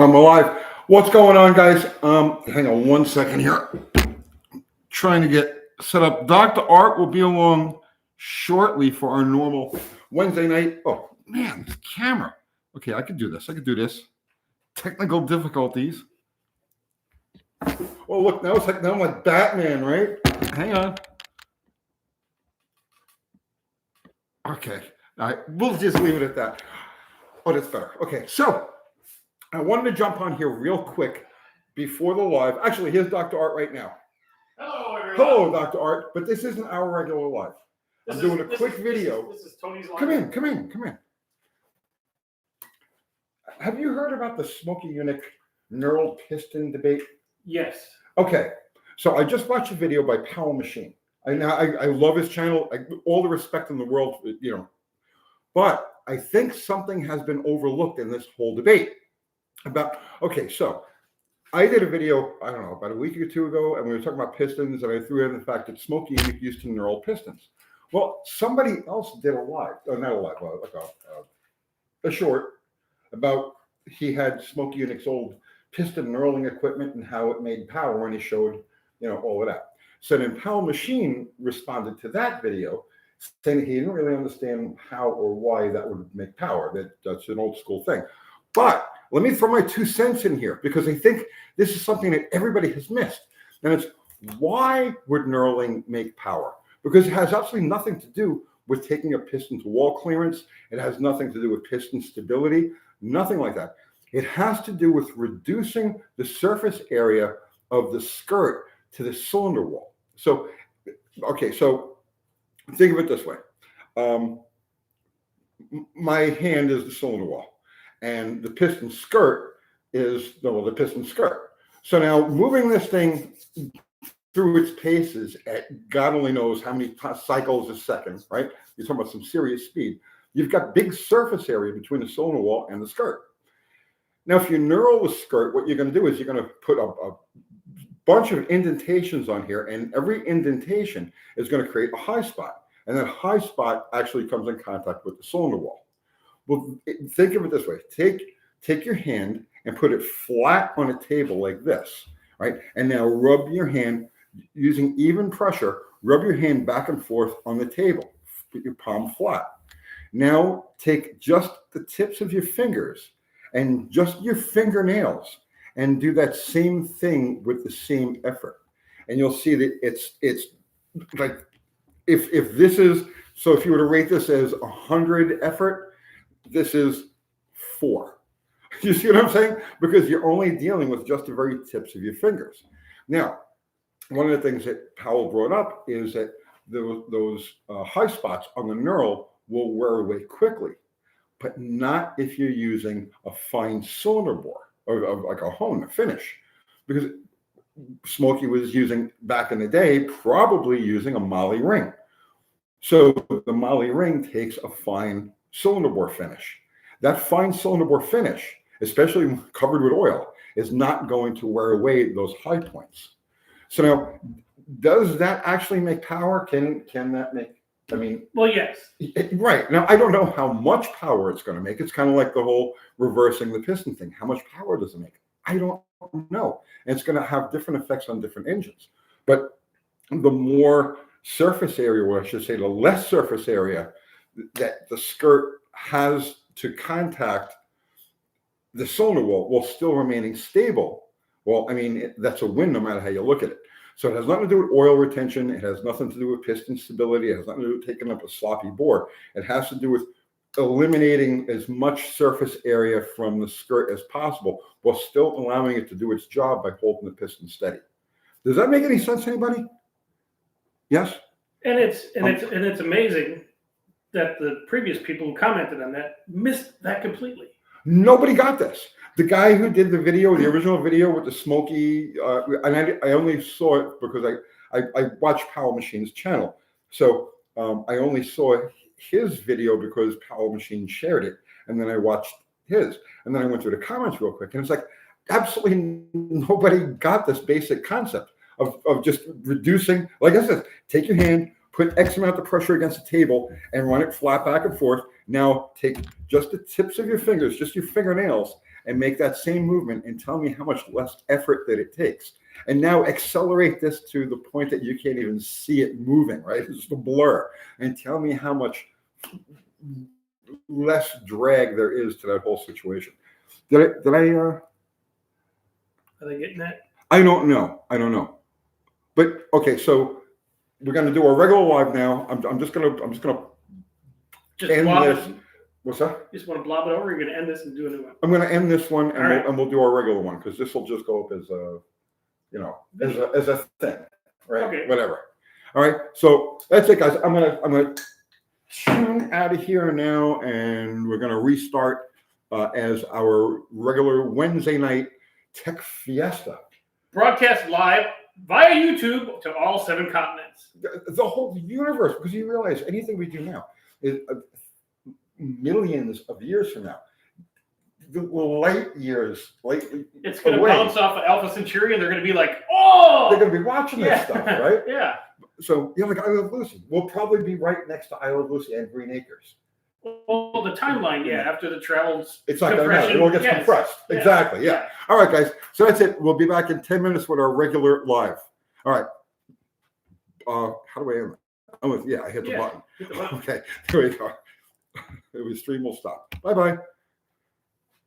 I'm alive. What's going on, guys? Hang on one second here. Trying to get set up. Dr. Art will be along shortly for our normal Wednesday night. Oh man, this camera. Okay, I could do this. I could do this. Technical difficulties. Oh look, now it's like now I'm like Batman, right? Hang on. Okay, all right. We'll just leave it at that. Oh, that's better. Okay, so I wanted to jump on here real quick before the live. Actually, here's Dr. Art right now. Hello, everyone. Hello, Dr. Art, but this isn't our regular live. I'm doing a quick video. This is Tony's live. Come in. Have you heard about the Smokey Unit knurled piston debate? Yes. Okay, so I just watched a video by Powell Machine. I love his channel. All the respect in the world, you know. But I think something has been overlooked in this whole debate. Okay, so I did a video, I don't know, about a week or two ago, and we were talking about pistons, and I threw in the fact that Smokey used to knurl pistons. Well, somebody else did a live, not a live, like a short about he had Smokey Unique's old piston knurling equipment and how it made power, and he showed, you know, all of that. So then Powell Machine responded to that video saying he didn't really understand how or why that would make power. That's an old school thing. But let me throw my 2 cents in here because I think this is something that everybody has missed. And it's why would knurling make power? Because it has absolutely nothing to do with taking a piston to wall clearance. It has nothing to do with piston stability, nothing like that. It has to do with reducing the surface area of the skirt to the cylinder wall. So, okay, so think of it this way. My hand is the cylinder wall, and the piston skirt is the piston skirt. So now moving this thing through its paces at God only knows how many cycles a second, right? You're talking about some serious speed. You've got big surface area between the cylinder wall and the skirt. Now, if you knurl the skirt, what you're going to do is you're going to put a bunch of indentations on here, and every indentation is going to create a high spot. And that high spot actually comes in contact with the cylinder wall. Well, think of it this way. Take your hand and put it flat on a table like this, right? And now rub your hand using even pressure, rub your hand back and forth on the table, put your palm flat. Now take just the tips of your fingers and just your fingernails and do that same thing with the same effort. And you'll see that it's like, if this is, so if you were to rate this as 100 effort, this is 4. You see what I'm saying? Because you're only dealing with just the very tips of your fingers. Now, one of the things that Powell brought up is that those high spots on the knurl will wear away quickly, but not if you're using a fine cylinder bore or like a hone, a finish, because Smokey was using back in the day, probably using a molly ring. So the molly ring takes a fine cylinder bore finish. That fine cylinder bore finish, especially covered with oil, is not going to wear away those high points. So now, does that actually make power? Can that make, I mean, well, yes. Right. Now, I don't know how much power it's going to make. It's kind of like the whole reversing the piston thing. How much power does it make? I don't know. And it's going to have different effects on different engines. But the more surface area, or I should say the less surface area that the skirt has to contact the cylinder wall while still remaining stable, well, I mean, that's a win no matter how you look at it. So it has nothing to do with oil retention. It has nothing to do with piston stability. It has nothing to do with taking up a sloppy bore. It has to do with eliminating as much surface area from the skirt as possible while still allowing it to do its job by holding the piston steady. Does that make any sense to anybody? Yes? And it's amazing that the previous people who commented on that missed that completely. Nobody got this. The guy who did the video, the original video with the Smokey, and I only saw it because I watched Powell Machine's channel. So I only saw his video because Powell Machine shared it. And then I watched his. And then I went through the comments real quick. And it's like, absolutely nobody got this basic concept of just reducing. Like I said, take your hand, put X amount of pressure against the table and run it flat back and forth. Now take just the tips of your fingers, just your fingernails, and make that same movement and tell me how much less effort that it takes. And now accelerate this to the point that you can't even see it moving, right? It's just a blur. And tell me how much less drag there is to that whole situation. Are they getting that? I don't know. But okay, so we're gonna do our regular live now. I'm just gonna Just end blob this. it. What's that? You just want to blob it over? Or you're going to end this and do a new one? I'm gonna end this one and, All right. we'll do our regular one because this will just go up as a, as a thing, right? Okay. Whatever. All right. So that's it, guys. I'm gonna tune out of here now, and we're gonna restart as our regular Wednesday night tech fiesta. Broadcast live via YouTube to all 7 continents. The whole universe, because you realize anything we do now is millions of years from now. The light years, It's going to away. bounce off of Alpha Centauri, and they're going to be like, "Oh!" They're going to be watching this stuff, right? Yeah. So, like I Love Lucy. We'll probably be right next to I Love Lucy and Green Acres. Well, the timeline, after the travels. It's not going to matter. It all gets compressed. Yeah. Exactly. Yeah. All right, guys. So that's it. We'll be back in 10 minutes with our regular live. All right. How do I end it? I hit the button. Hit the button. Okay. Here we go. The stream will stop. Bye-bye.